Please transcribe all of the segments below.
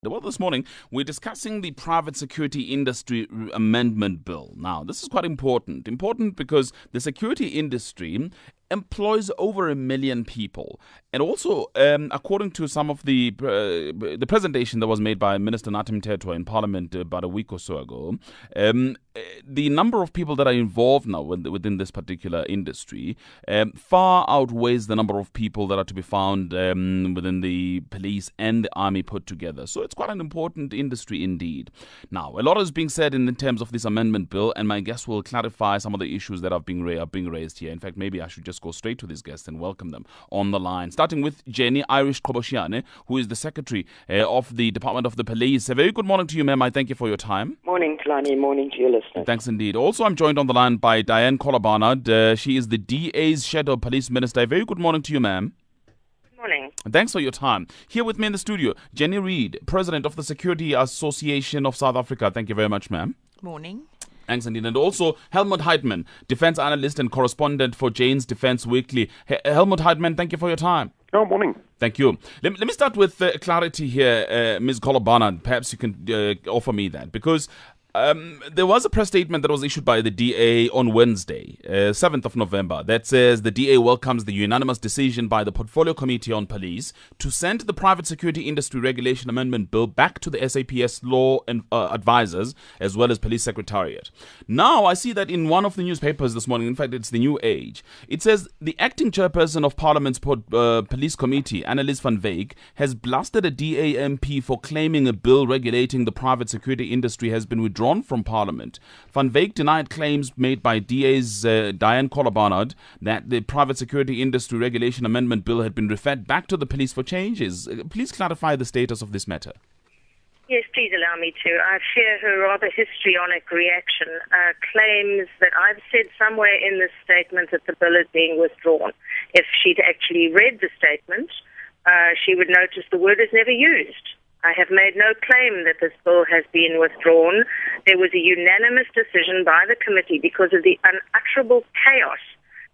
Well, this morning, we're discussing the Private Security Industry Amendment Bill. Now, this is quite important. Important because the security industry employs over 1 million people. And also, according to some of the presentation that was made by Minister Nathi Mthethwa in Parliament about a week or so ago, the number of people that are involved now within this particular industry far outweighs the number of people that are to be found within the police and the army put together. So it's quite an important industry indeed. Now, a lot is being said in terms of this amendment bill, and my guest will clarify some of the issues that are being raised here. In fact, maybe I should just go straight to these guests and welcome them on the line. Starting with Jenny Irish-Koboshiane, who is the Secretary of the Department of the Police. A very good morning to you, ma'am. I thank you for your time. Morning, Kalani. Morning to your listeners. Thanks indeed. Also, I'm joined on the line by Diane Kohler-Barnard. She is the DA's Shadow Police Minister. A very good morning to you, ma'am. Morning. Thanks for your time. Here with me in the studio, Jenny Reid, President of the Security Association of South Africa. Thank you very much, ma'am. Morning. Thanks indeed. And also Helmut Heitman, Defense Analyst and Correspondent for Jane's Defense Weekly. Helmut Heitman, thank you for your time. Oh, morning. Thank you. Let me start with clarity here, Ms. Kohler-Barnard. Perhaps you can offer me that, because there was a press statement that was issued by the DA on Wednesday, 7th of November, that says the DA welcomes the unanimous decision by the Portfolio Committee on Police to send the Private Security Industry Regulation Amendment Bill back to the SAPS law and advisors as well as Police Secretariat. Now, I see that in one of the newspapers this morning, in fact, it's the New Age, it says the acting chairperson of Parliament's Police Committee, Annelies van Wyk, has blasted a DA MP for claiming a bill regulating the private security industry has been withdrawn from Parliament. Van Wyk denied claims made by DA's Diane Kohler-Barnard that the Private Security Industry Regulation Amendment Bill had been referred back to the police for changes. Please clarify the status of this matter. Yes, please allow me to. I fear her rather histrionic reaction claims that I've said somewhere in this statement that the bill is being withdrawn. If she'd actually read the statement, she would notice the word is never used. I have made no claim that this bill has been withdrawn. There was a unanimous decision by the committee because of the unutterable chaos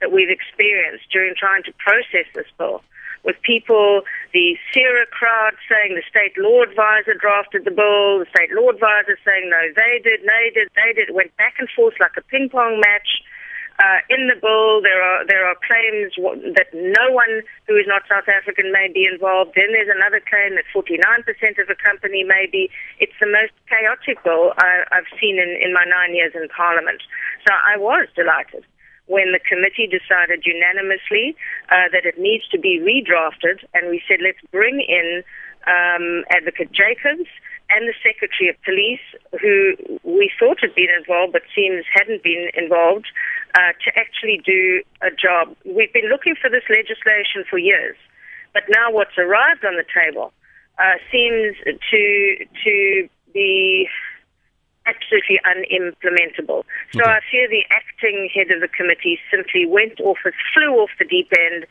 that we've experienced during trying to process this bill. With people, the Sierra crowd saying the state law advisor drafted the bill, the state law advisor saying no, they did, it went back and forth like a ping pong match. In the bill, there are claims that no one who is not South African may be involved. Then there's another claim that 49% of a company may be. It's the most chaotic bill I've seen in my 9 years in Parliament. So I was delighted when the committee decided unanimously that it needs to be redrafted, and we said let's bring in Advocate Jacobs and the Secretary of Police, who we thought had been involved but seems hadn't been involved, to actually do a job. We've been looking for this legislation for years, but now what's arrived on the table seems to be absolutely unimplementable. So I fear the acting head of the committee simply flew off the deep end,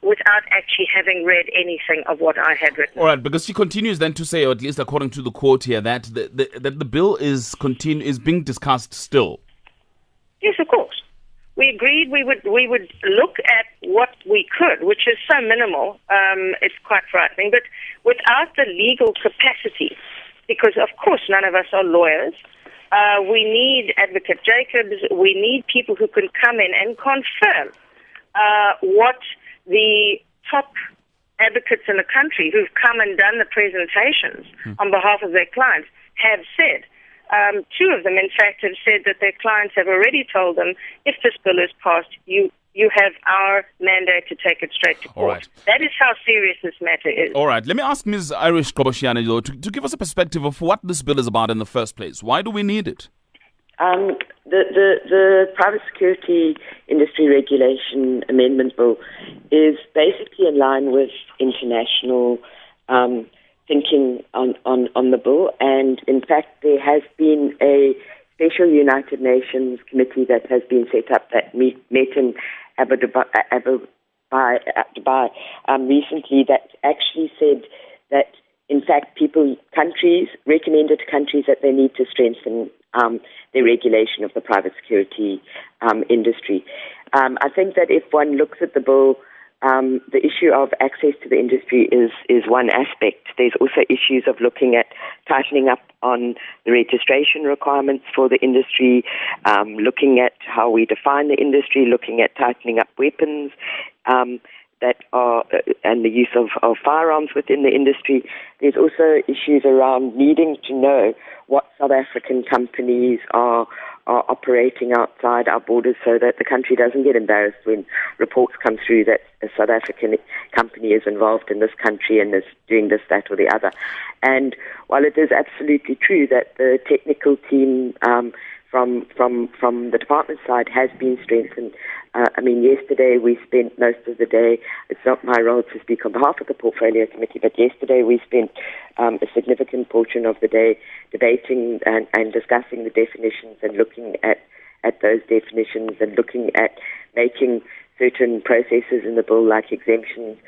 without actually having read anything of what I had written. All right, because she continues then to say, or at least according to the quote here, that the bill is being discussed still. Yes, of course. We agreed we would look at what we could, which is so minimal. It's quite frightening, but without the legal capacity, because of course none of us are lawyers. We need Advocate Jacobs. We need people who can come in and confirm what the top advocates in the country who've come and done the presentations on behalf of their clients have said. Two of them, in fact, have said that their clients have already told them, if this bill is passed, you have our mandate to take it straight to court. Right. That is how serious this matter is. All right. Let me ask Ms. Irish-Koboshiane, though, to give us a perspective of what this bill is about in the first place. Why do we need it? The Private Security Industry Regulation Amendment Bill is basically in line with international thinking on the bill, and in fact there has been a special United Nations committee that has been set up that met in Abu Dhabi recently, that actually said that in fact countries recommended to countries that they need to strengthen the regulation of the private security industry. I think that if one looks at the bill the issue of access to the industry is one aspect. There's also issues of looking at tightening up on the registration requirements for the industry, looking at how we define the industry, looking at tightening up weapons that are and the use of firearms within the industry. There's also issues around needing to know what South African companies are operating outside our borders so that the country doesn't get embarrassed when reports come through that a South African company is involved in this country and is doing this, that, or the other. And while it is absolutely true that the technical team from the department side has been strengthened, yesterday we spent most of the day, it's not my role to speak on behalf of the portfolio committee, but yesterday we spent a significant portion of the day debating and discussing the definitions and looking at those definitions and looking at making certain processes in the bill, like exemptions,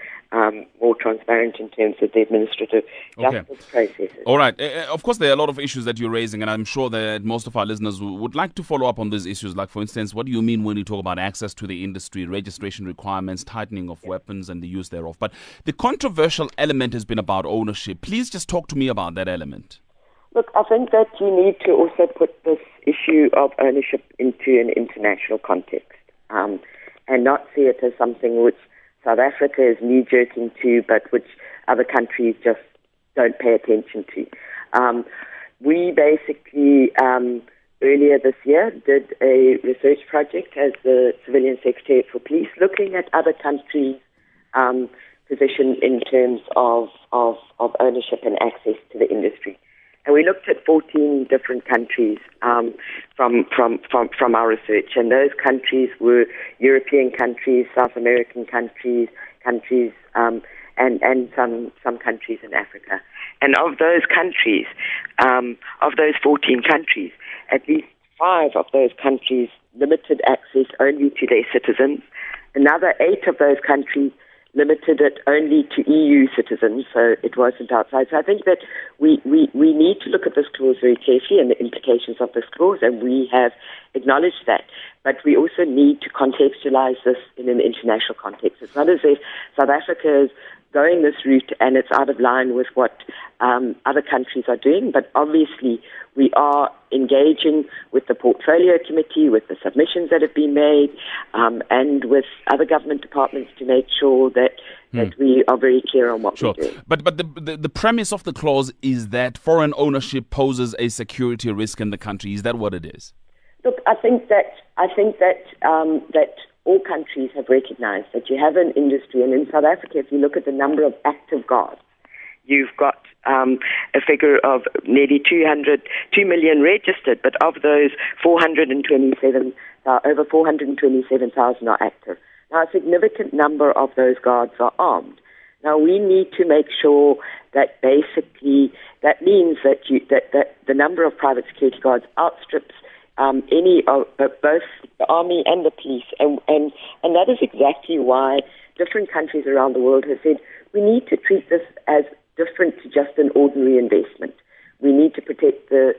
more transparent in terms of the administrative justice processes. All right. Of course, there are a lot of issues that you're raising, and I'm sure that most of our listeners would like to follow up on these issues. Like, for instance, what do you mean when you talk about access to the industry, registration requirements, tightening of weapons and the use thereof? But the controversial element has been about ownership. Please just talk to me about that element. Look, I think that you need to also put this issue of ownership into an international context and not see it as something which South Africa is knee-jerking to, but which other countries just don't pay attention to. We basically, earlier this year, did a research project as the Civilian Secretariat for Police, looking at other countries' position in terms of ownership and access to the industry. And we looked at 14 different countries from our research, and those countries were European countries, South American countries, and some countries in Africa. And of those countries, of those 14 countries, at least 5 of those countries limited access only to their citizens. Another 8 of those countries limited it only to EU citizens, so it wasn't outside. So I think that we need to look at this clause very carefully and the implications of this clause, and we have acknowledged that. But we also need to contextualize this in an international context. It's not as if South Africa is going this route and it's out of line with what other countries are doing, but obviously we are engaging with the portfolio committee, with the submissions that have been made, and with other government departments to make sure that we are very clear on what we're doing. But the premise of the clause is that foreign ownership poses a security risk in the country. Is that what it is? Look, I think that all countries have recognized that you have an industry, and in South Africa, if you look at the number of active guards, you've got a figure of nearly 2 million registered, but of those, over 427,000 are active. Now, a significant number of those guards are armed. Now, we need to make sure that basically that means that the number of private security guards outstrips any of both the army and the police, and that is exactly why different countries around the world have said we need to treat this as different to just an ordinary investment. We need to protect the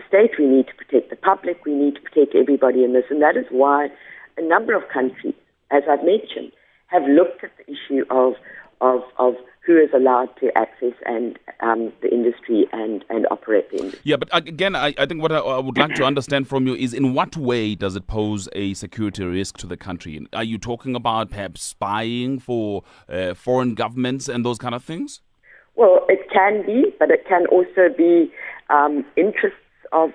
state, we need to protect the public, we need to protect everybody in this, and that is why a number of countries, as I've mentioned, have looked at the issue of who is allowed to access and the industry and operate the industry. Yeah, but again, I think what I would like to understand from you is in what way does it pose a security risk to the country? Are you talking about perhaps spying for foreign governments and those kind of things? Well, it can be, but it can also be interests of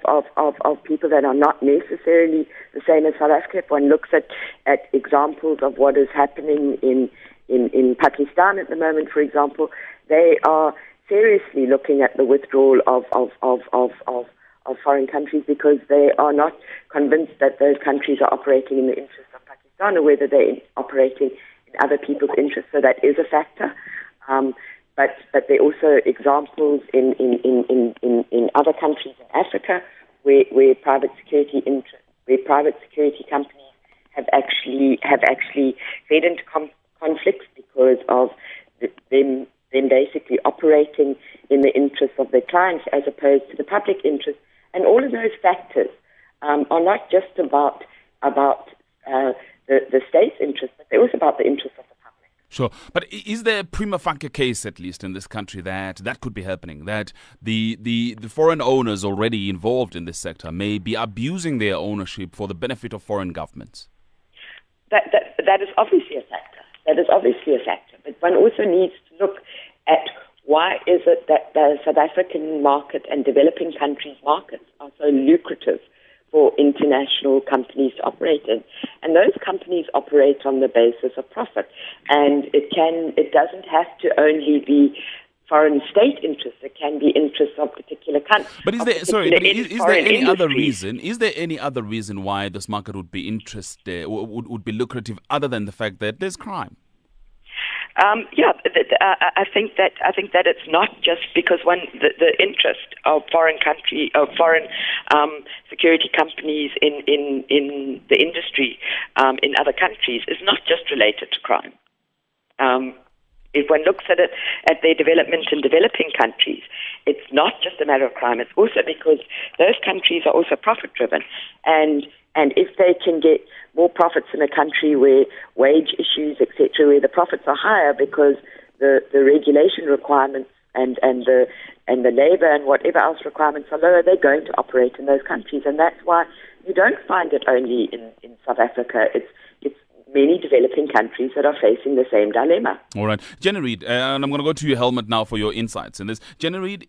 people that are not necessarily the same as South Africa. If one looks at examples of what is happening in Pakistan at the moment, for example, they are seriously looking at the withdrawal of foreign countries because they are not convinced that those countries are operating in the interests of Pakistan or whether they're operating in other people's interests. So that is a factor. But there are also examples in other countries in Africa where private security companies have actually fed into conflicts because of them basically operating in the interests of their clients as opposed to the public interest. And all of those factors are not just about the state's interest, but they're also about the interests of the public. Sure. But is there a prima facie case, at least in this country, that could be happening, that the foreign owners already involved in this sector may be abusing their ownership for the benefit of foreign governments? That is obviously a factor. That is obviously a factor. But one also needs to look at why is it that the South African market and developing countries' markets are so lucrative for international companies to operate in. And those companies operate on the basis of profit. And it doesn't have to only be foreign state interests. It can be interests of particular countries. But is there any other reason? Is there any other reason why this market would be would be lucrative other than the fact that there's crime? I think that it's not just because the interest of foreign security companies in the industry in other countries is not just related to crime. If one looks at it at their development in developing countries, it's not just a matter of crime. It's also because those countries are also profit driven, and if they can get more profits in a country where wage issues, etc., where the profits are higher because the regulation requirements and the labour and whatever else requirements are lower, they're going to operate in those countries, and that's why you don't find it only in South Africa. It's many developing countries that are facing the same dilemma. All right. Jenny Reid, and I'm going to go to you, Helmut, now for your insights in this. Jenny Reid,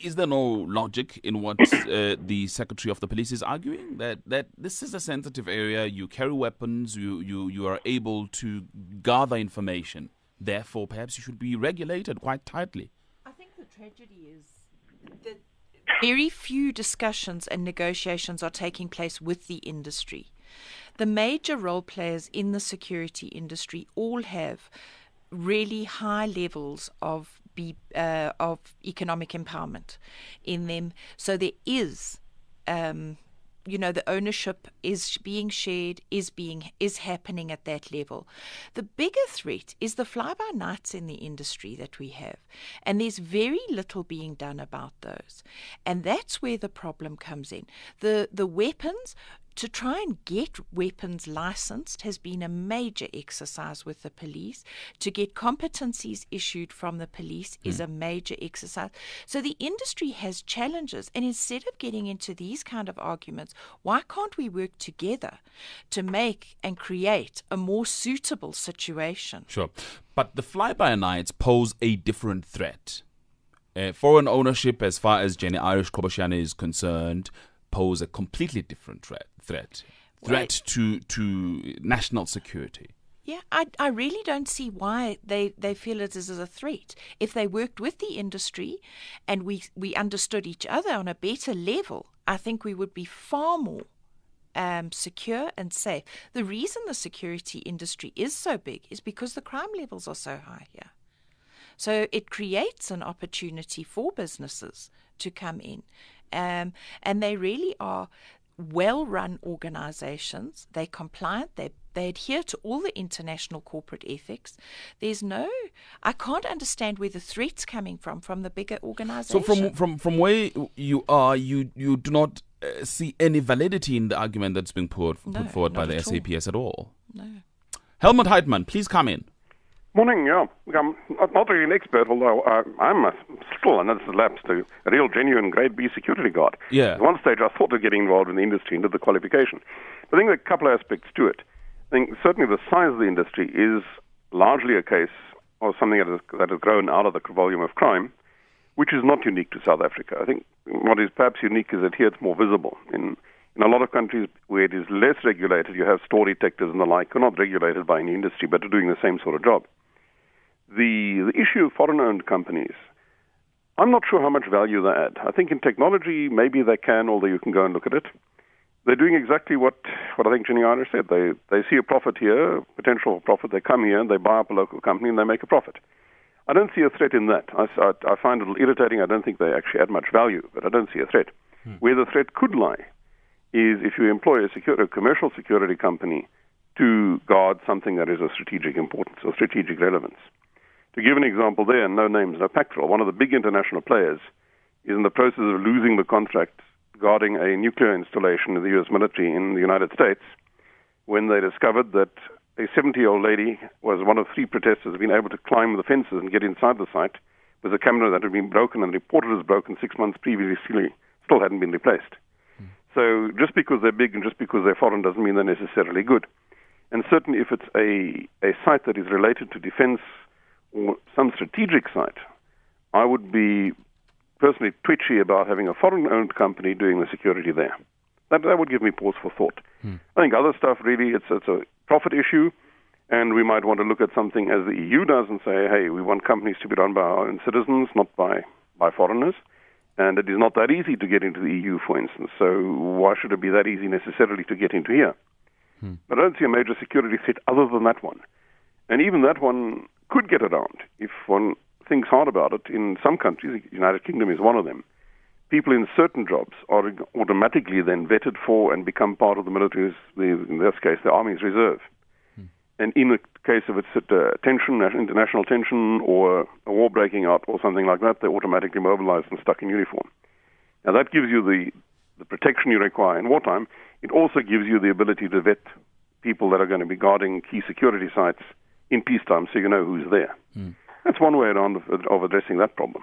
is there no logic in what the Secretary of the Police is arguing? That this is a sensitive area, you carry weapons, you are able to gather information. Therefore, perhaps you should be regulated quite tightly. I think the tragedy is that very few discussions and negotiations are taking place with the industry. The major role players in the security industry all have really high levels of economic empowerment in them. So there is, the ownership is being shared, is happening at that level. The bigger threat is the fly-by-nights in the industry that we have, and there's very little being done about those, and that's where the problem comes in. The weapons. To try and get weapons licensed has been a major exercise with the police. To get competencies issued from the police is a major exercise. So the industry has challenges. And instead of getting into these kind of arguments, why can't we work together to make and create a more suitable situation? Sure. But the fly-by-nights pose a different threat. Foreign ownership, as far as Jenny Irish Koboshiane is concerned, pose a completely different threat to national security. Yeah, I really don't see why they feel it is a threat. If they worked with the industry and we understood each other on a better level, I think we would be far more secure and safe. The reason the security industry is so big is because the crime levels are so high here. So it creates an opportunity for businesses to come in. And they really are well-run organizations. They're compliant. They adhere to all the international corporate ethics. I can't understand where the threat's coming from the bigger organization. So from where you are, you do not see any validity in the argument that's being put forward by the SAPS at all? No. Helmut Heitmann, please come in. Morning, yeah. I'm not really an expert, although I'm still, and this has lapsed to a real genuine grade B security guard. Yeah. At one stage I thought of getting involved in the industry and did the qualification. But I think there are a couple of aspects to it. I think certainly the size of the industry is largely a case of something that has grown out of the volume of crime, which is not unique to South Africa. I think what is perhaps unique is that here it's more visible. In a lot of countries where it is less regulated, you have store detectors and the like, who are not regulated by any industry, but are doing the same sort of job. The issue of foreign-owned companies, I'm not sure how much value they add. I think in technology, maybe they can, although you can go and look at it. They're doing exactly what I think Jenny Irish said. They see a profit here, potential profit. They come here and they buy up a local company and they make a profit. I don't see a threat in that. I find it a little irritating. I don't think they actually add much value, but I don't see a threat. Where the threat could lie is if you employ a commercial security company to guard something that is of strategic importance or strategic relevance. To give an example there, no names, no Pactrol, one of the big international players is in the process of losing the contract guarding a nuclear installation of the U.S. military in the United States when they discovered that a 70-year-old lady was one of 3 protesters who had been able to climb the fences and get inside the site with a camera that had been broken and reported as broken 6 months previously, still hadn't been replaced. So just because they're big and just because they're foreign doesn't mean they're necessarily good. And certainly if it's a site that is related to defense or some strategic site, I would be personally twitchy about having a foreign-owned company doing the security there. That would give me pause for thought. I think other stuff, really, it's a profit issue, and we might want to look at something as the EU does and say, hey, we want companies to be run by our own citizens, not by foreigners. And it is not that easy to get into the EU, for instance. So why should it be that easy necessarily to get into here? But I don't see a major security threat other than that one. And even that one could get around if one thinks hard about it. In some countries, the United Kingdom is one of them, people in certain jobs are automatically then vetted for and become part of the military's, in this case, the Army's reserve. And in the case of it's tension, international tension, or a war breaking out or something like that, they're automatically mobilized and stuck in uniform. Now that gives you the protection you require in wartime. It also gives you the ability to vet people that are going to be guarding key security sites in peacetime so you know who's there. That's one way around of addressing that problem.